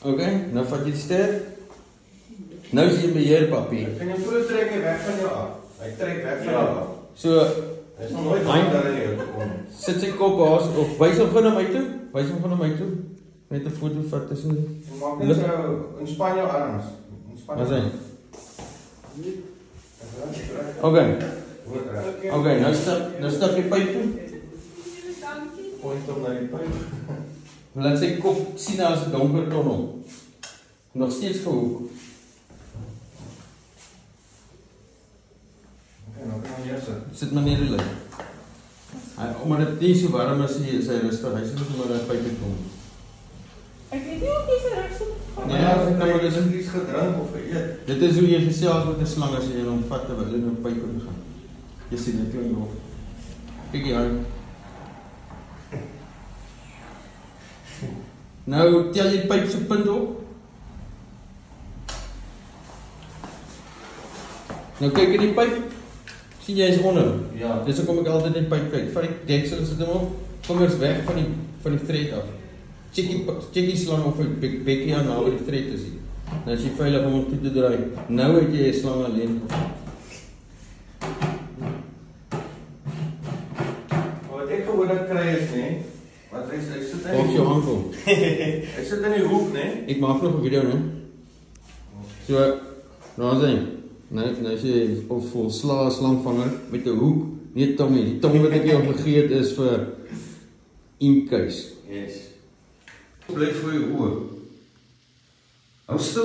Oké, nou vat jy die ster. Nou is jy beheerpapier. Kan jy voel trek hy weg van jou af? Hy trek weg van jou af. So, Hy is nog nooit daar in jou gekom. sit sy kop baas of wys hom gou na my toe. Wys hom gou na my toe. Met 'n foto vat tussen. Maak net so ontspan jou arms. Ontspan. Wat sê? Oké. Oké, nou stap jy pyp toe. Point hom na die pyp. Laat sy kop sien as 'n donker tonnel. Nog steeds gehoek. Okay, nou kan jy sit. Sit maar neer die lig. Omdat dit nie so warm is, is hy rustig. Hy sien nie maar dat pyp kom. Ek weet nie of jy se reg so gaan. Nee, nou Jy het iets gedrink of geëet. Dit is hoe jy gesels met 'n slang as jy hom vat terwyl hy in 'n pyp gaan. Jy sien dit klink nog. Kyk hier. Nou tel jy die pyp se punt op. Nou kyk in die pyp. Sien jy is onder. Ja. Dis hoekom ek altyd in die pyp kyk. Vat die deksel sit hom op. Kom eens weg van die thread af. Check die slang of 'n bekkie aan naby die thread is. Dan as jy veilig om toe te draai. Nou het jy 'n slang alleen. Wat ek gewoonlik kry is nê, wat hy sit in. Op jou hankel. Hy sit in die hoek nê. Ek maak nog 'n video nou. So, nou sien. Nou as jy op vol slangvanger met 'n hoek, nie 'n tong nie. Die tong wat ek jou gegee het is vir in case. Yes. Bly voor jou oë. Hou stil.